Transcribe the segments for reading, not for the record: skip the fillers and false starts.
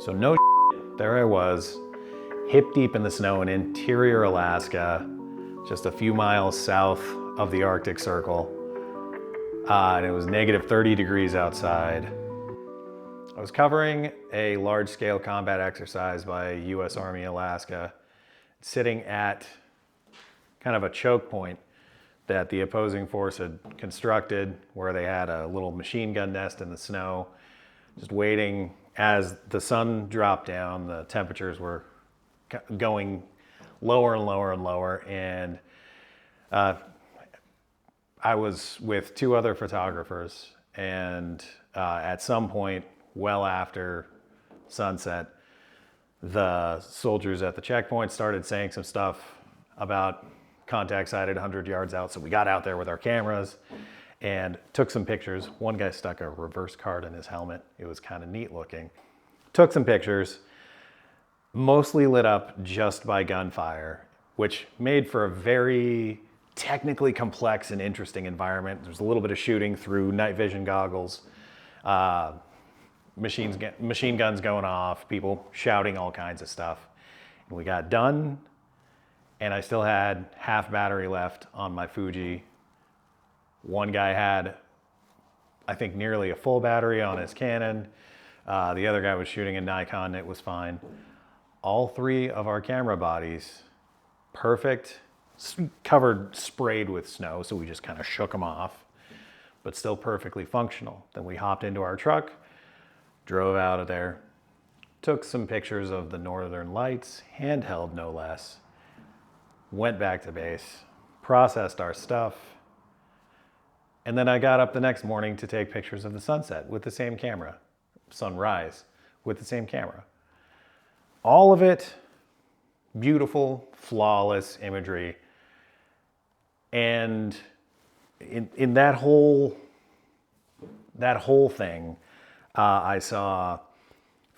So no shit, there I was, hip deep in the snow in interior Alaska, just a few miles south of the Arctic Circle. And it was negative 30 degrees outside. I was covering a large-scale combat exercise by US Army Alaska, sitting at kind of a choke point that the opposing force had constructed where they had a little machine gun nest in the snow, just waiting. As the sun dropped down, the temperatures were going lower and lower and lower, and I was with two other photographers, and at some point, well after sunset, the soldiers at the checkpoint started saying some stuff about contact sighted 100 yards out. So we got out there with our cameras and took some pictures. One guy stuck a reverse card in his helmet. It was kind of neat looking. Took some pictures, mostly lit up just by gunfire, which made for a very technically complex and interesting environment. There's a little bit of shooting through night vision goggles, machine guns going off, people shouting all kinds of stuff. And we got done, and I still had half battery left on my Fuji. One guy had, I think, nearly a full battery on his Canon. The other guy was shooting a Nikon, it was fine. All three of our camera bodies, perfect, covered, sprayed with snow, so we just kind of shook them off, but still perfectly functional. Then we hopped into our truck, drove out of there, took some pictures of the Northern Lights, handheld no less, went back to base, processed our stuff, and then I got up the next morning to take pictures of the sunset with the same camera, sunrise with the same camera. All of it beautiful, flawless imagery. And in that whole thing, I saw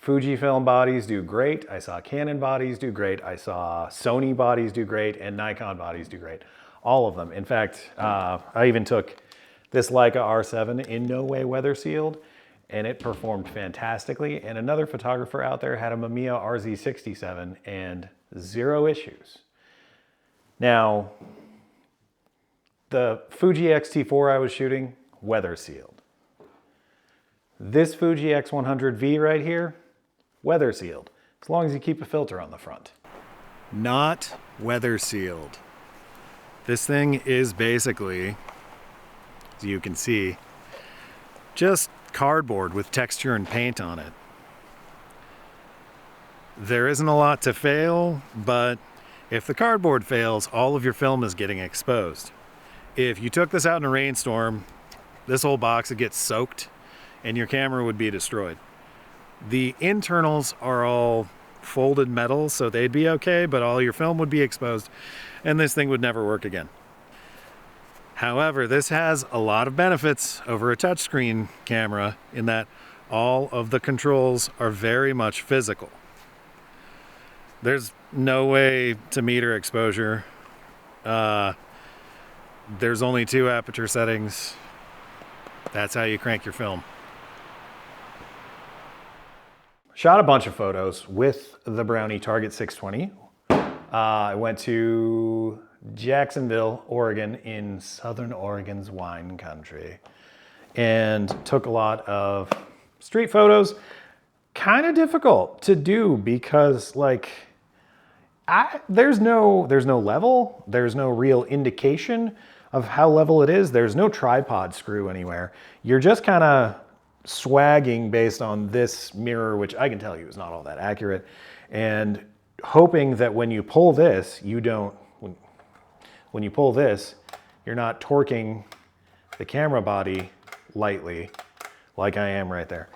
Fujifilm bodies do great. I saw Canon bodies do great. I saw Sony bodies do great, and Nikon bodies do great. All of them. In fact, I even took this Leica R7, in no way weather sealed, and it performed fantastically. And another photographer out there had a Mamiya RZ67 and 0 issues. Now, the Fuji X-T4 I was shooting, weather sealed. This Fuji X100V right here, weather sealed, as long as you keep a filter on the front. Not weather sealed. This thing is basically, as you can see, just cardboard with texture and paint on it. There isn't a lot to fail, but if the cardboard fails, all of your film is getting exposed. If you took this out in a rainstorm, this whole box would get soaked and your camera would be destroyed. The internals are all folded metal, so they'd be okay, but all your film would be exposed and this thing would never work again. However, this has a lot of benefits over a touchscreen camera in that all of the controls are very much physical. There's no way to meter exposure. There's only 2 aperture settings. That's how you crank your film. Shot a bunch of photos with the Brownie Target 620. I went to Jacksonville, Oregon, in Southern Oregon's wine country, and took a lot of street photos. Kind of difficult to do because, like, there's no level, there's no real indication of how level it is. There's no tripod screw anywhere. You're just kind of swagging based on this mirror, which I can tell you is not all that accurate, and hoping that when you pull this, when you pull this, you're not torquing the camera body lightly like I am right there.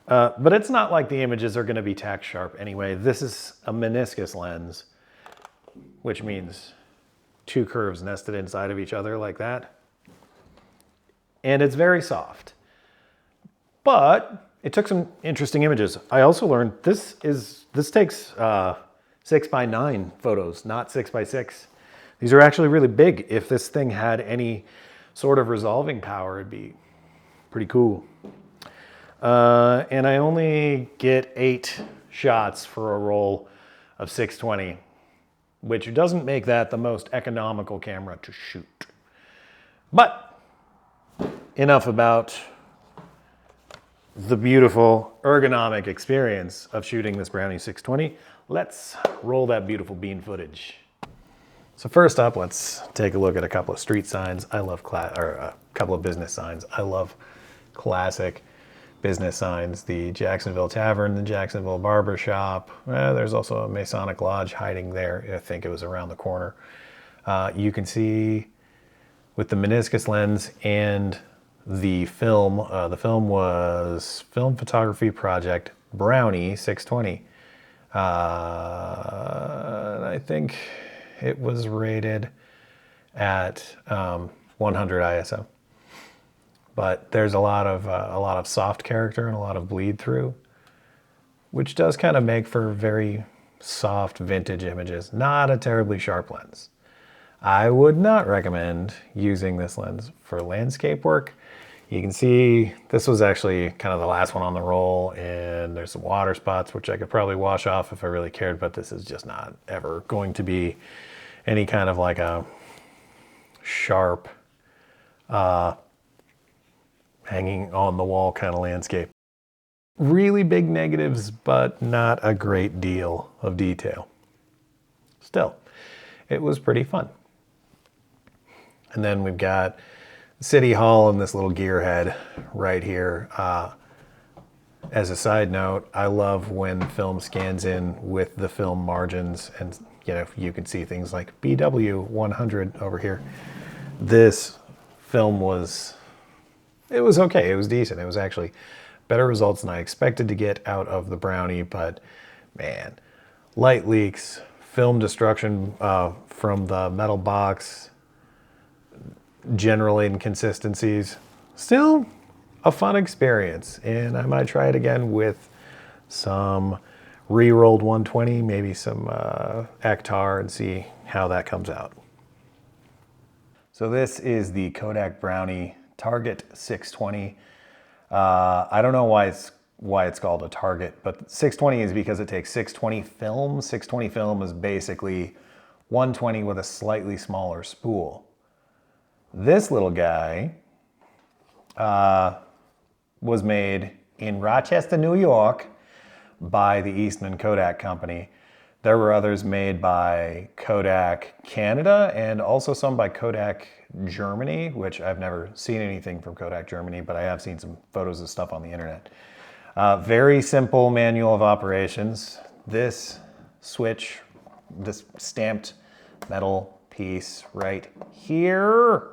But it's not like the images are going to be tack sharp anyway. This is a meniscus lens, which means 2 curves nested inside of each other like that. And it's very soft. But it took some interesting images. I also learned this takes 6x9 photos, not 6x6. These are actually really big. If this thing had any sort of resolving power, it'd be pretty cool. And I only get 8 shots for a roll of 620, which doesn't make that the most economical camera to shoot. But enough about the beautiful ergonomic experience of shooting this Brownie 620. Let's roll that beautiful bean footage. So first up, let's take a look at a couple of street signs. I love a couple of business signs. I love classic business signs. The Jacksonville Tavern, the Jacksonville Barber Shop. There's also a Masonic Lodge hiding there. I think it was around the corner. You can see with the meniscus lens and the film was Film Photography Project Brownie 620. I think it was rated at 100 ISO. But there's a lot of soft character and a lot of bleed through, which does kind of make for very soft vintage images. Not a terribly sharp lens. I would not recommend using this lens for landscape work. You can see this was actually kind of the last one on the roll, and there's some water spots, which I could probably wash off if I really cared, but this is just not ever going to be any kind of like a sharp, hanging on the wall kind of landscape. Really big negatives, but not a great deal of detail. Still, it was pretty fun. And then we've got City Hall and this little gearhead right here. As a side note, I love when film scans in with the film margins, and you can see things like BW 100 over here. This film was okay. It was decent. It was actually better results than I expected to get out of the Brownie, but man, light leaks, film destruction from the metal box, general inconsistencies. Still a fun experience, and I might try it again with some re-rolled 120, maybe some Ektar, and see how that comes out. So this is the Kodak Brownie Target 620. I don't know why it's called a Target, but 620 is because it takes 620 film. 620 film is basically 120 with a slightly smaller spool. This little guy was made in Rochester, New York by the Eastman Kodak Company. There were others made by Kodak Canada and also some by Kodak Germany, which I've never seen anything from Kodak Germany, but I have seen some photos of stuff on the internet. Very simple manual of operations. This switch, this stamped metal piece right here,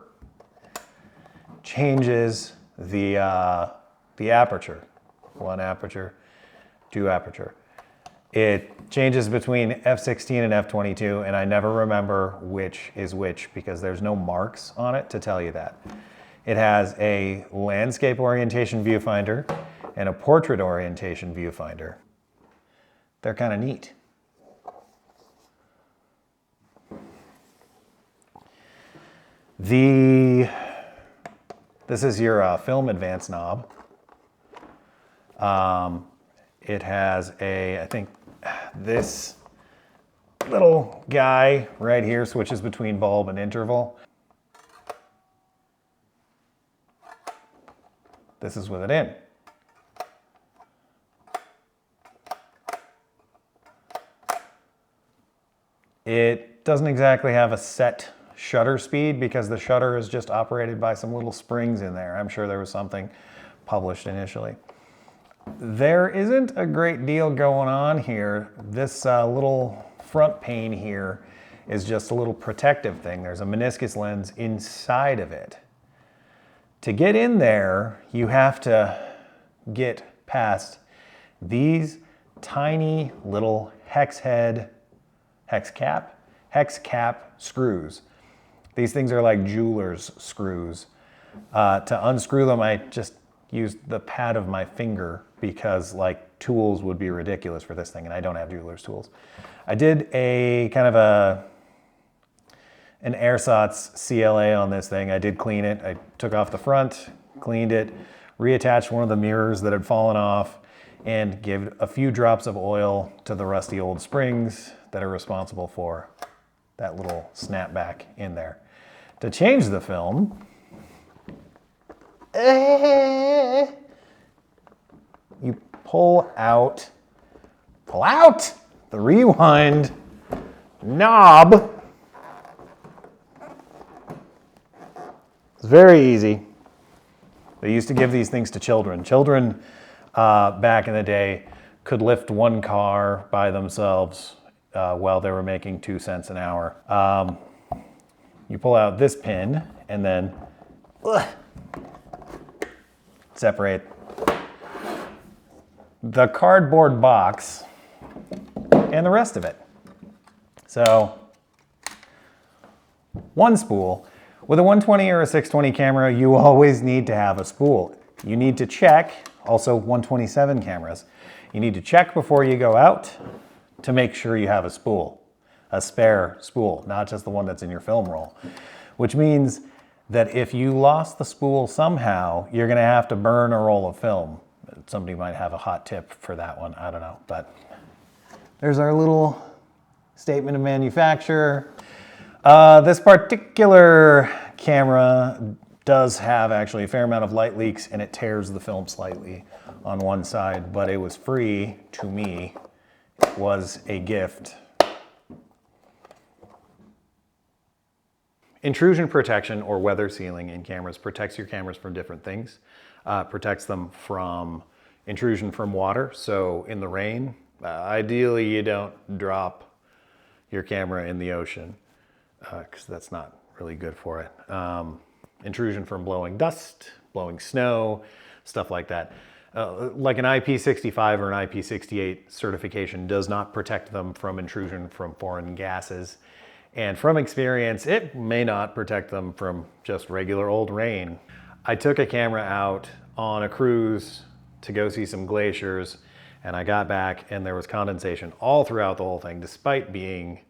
changes the aperture. One aperture, two aperture. It changes between f/16 and f/22, and I never remember which is which because there's no marks on it to tell you that. It has a landscape orientation viewfinder and a portrait orientation viewfinder. They're kind of neat. This is your film advance knob. It has I think this little guy right here switches between bulb and interval. This is with it in. It doesn't exactly have a set shutter speed because the shutter is just operated by some little springs in there. I'm sure there was something published initially. There isn't a great deal going on here. This little front pane here is just a little protective thing. There's a meniscus lens inside of it. To get in there, you have to get past these tiny little hex cap screws. These things are like jeweler's screws. To unscrew them, I just used the pad of my finger because like tools would be ridiculous for this thing, and I don't have jeweler's tools. I did a kind of an ersatz CLA on this thing. I did clean it. I took off the front, cleaned it, reattached one of the mirrors that had fallen off, and give a few drops of oil to the rusty old springs that are responsible for that little snapback in there. To change the film, you pull out the rewind knob. It's very easy. They used to give these things to children. Children back in the day could lift one car by themselves while they were making 2 cents an hour. You pull out this pin and then separate the cardboard box and the rest of it. So, one spool. With a 120 or a 620 camera, you always need to have a spool. You need to check, also 127 cameras, you need to check before you go out to make sure you have a spool, a spare spool, not just the one that's in your film roll. Which means that if you lost the spool somehow, you're gonna have to burn a roll of film. Somebody might have a hot tip for that one, I don't know. But there's our little statement of manufacture. This particular camera does have actually a fair amount of light leaks and it tears the film slightly on one side, but it was free to me. It was a gift. Intrusion protection or weather sealing in cameras protects your cameras from different things. Protects them from intrusion from water. So in the rain, ideally you don't drop your camera in the ocean because that's not really good for it. Intrusion from blowing dust, blowing snow, stuff like that. Like an IP65 or an IP68 certification does not protect them from intrusion from foreign gases. And from experience, it may not protect them from just regular old rain. I took a camera out on a cruise to go see some glaciers, and I got back and there was condensation all throughout the whole thing, despite being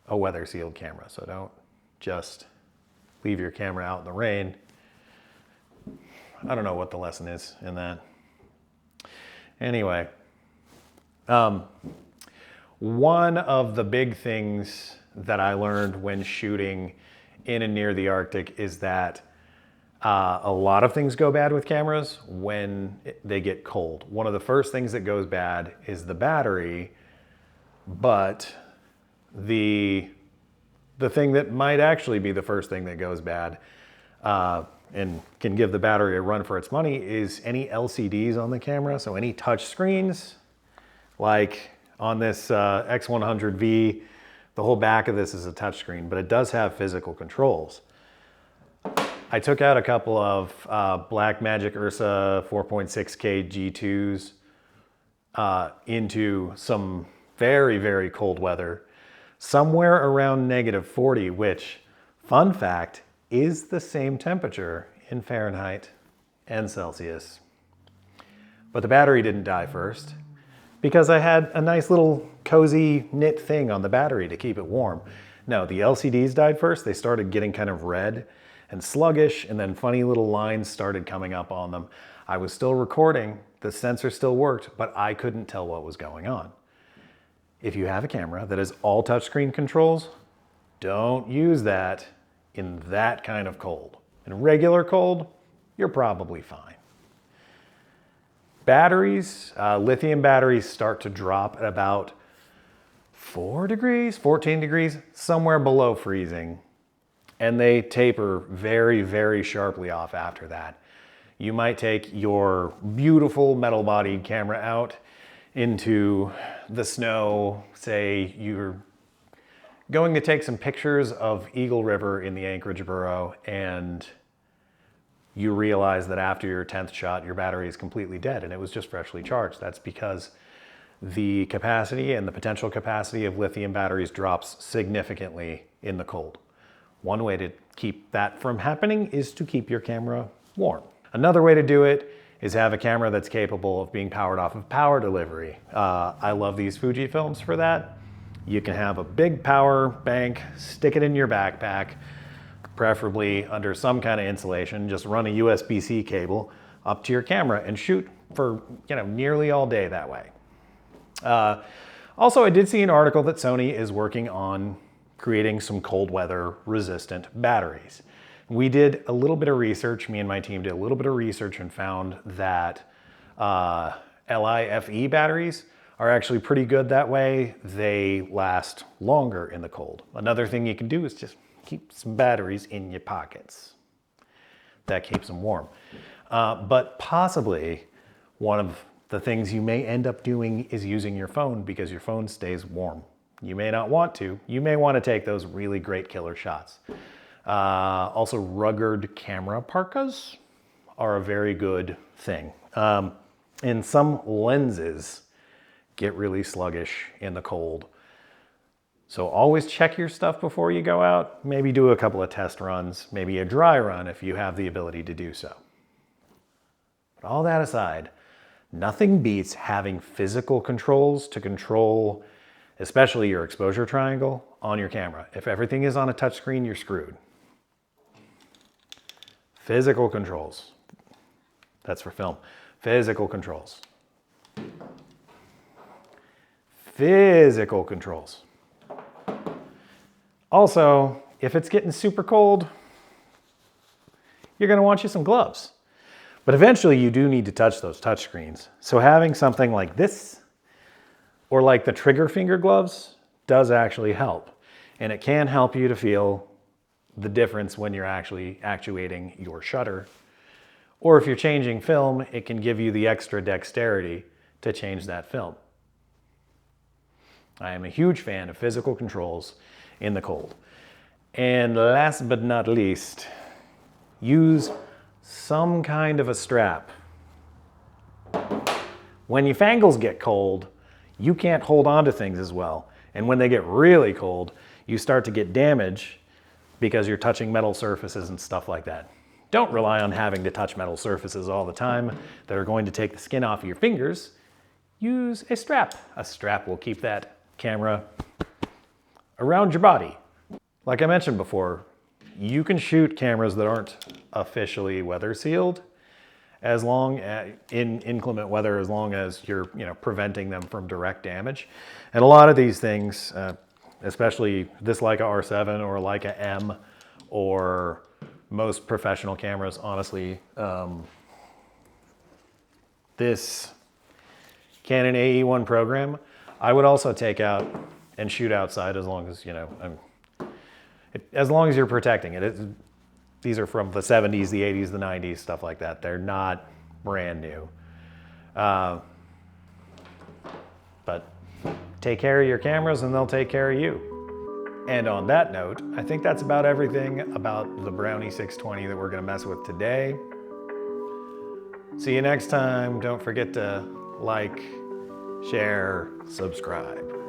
a weather sealed camera. So don't just leave your camera out in the rain. I don't know what the lesson is in that. Anyway, one of the big things that I learned when shooting in and near the Arctic is that a lot of things go bad with cameras when they get cold. One of the first things that goes bad is the battery, but the thing that might actually be the first thing that goes bad and can give the battery a run for its money is any LCDs on the camera. So any touch screens, like on this X100V, the whole back of this is a touch screen, but it does have physical controls. I took out a couple of Blackmagic Ursa 4.6K G2s into some very, very cold weather, somewhere around -40, which, fun fact, is the same temperature in Fahrenheit and Celsius. But the battery didn't die first because I had a nice little cozy knit thing on the battery to keep it warm. No, the LCDs died first. They started getting kind of red and sluggish, and then funny little lines started coming up on them. I was still recording, the sensor still worked, but I couldn't tell what was going on. If you have a camera that is all touchscreen controls, don't use that in that kind of cold. In regular cold, you're probably fine. Batteries, lithium batteries start to drop at about 4 degrees, 14 degrees, somewhere below freezing. And they taper very, very sharply off after that. You might take your beautiful metal-bodied camera out into the snow, say you're going to take some pictures of Eagle River in the Anchorage borough, and you realize that after your 10th shot, your battery is completely dead and it was just freshly charged. That's because the capacity and the potential capacity of lithium batteries drops significantly in the cold. One way to keep that from happening is to keep your camera warm. Another way to do it is have a camera that's capable of being powered off of power delivery. I love these Fuji films for that. You can have a big power bank, stick it in your backpack, preferably under some kind of insulation, just run a USB-C cable, up to your camera and shoot for, you know, nearly all day that way. Also, I did see an article that Sony is working on creating some cold weather resistant batteries. We did a little bit of research, me and my team did a little bit of research and found that LiFe batteries are actually pretty good that way. They last longer in the cold. Another thing you can do is just keep some batteries in your pockets. That keeps them warm. But possibly one of the things you may end up doing is using your phone because your phone stays warm. You may not want to. You may want to take those really great killer shots. Also, rugged camera parkas are a very good thing. And some lenses get really sluggish in the cold. So always check your stuff before you go out. Maybe do a couple of test runs, maybe a dry run if you have the ability to do so. But all that aside, nothing beats having physical controls to control, especially your exposure triangle, on your camera. If everything is on a touch screen, you're screwed. Physical controls. That's for film. Physical controls. Physical controls. Also, if it's getting super cold, you're going to want you some gloves. But eventually you do need to touch those touch screens. So having something like this, or like the trigger finger gloves, does actually help. And it can help you to feel the difference when you're actually actuating your shutter. Or if you're changing film, it can give you the extra dexterity to change that film. I am a huge fan of physical controls in the cold. And last but not least, use some kind of a strap. When your fangles get cold, you can't hold on to things as well. And when they get really cold, you start to get damage because you're touching metal surfaces and stuff like that. Don't rely on having to touch metal surfaces all the time that are going to take the skin off of your fingers. Use a strap. A strap will keep that camera around your body. Like I mentioned before, you can shoot cameras that aren't officially weather sealed as long as in inclement weather, as long as you're, you know, preventing them from direct damage. And a lot of these things, especially this Leica R7 or Leica M, or most professional cameras, honestly, this Canon AE1 program, I would also take out and shoot outside as long as, you know, as long as you're protecting it. These are from the 70s, the 80s, the 90s, stuff like that. They're not brand new. But take care of your cameras and they'll take care of you. And on that note, I think that's about everything about the Brownie 620 that we're gonna mess with today. See you next time. Don't forget to like, share, subscribe.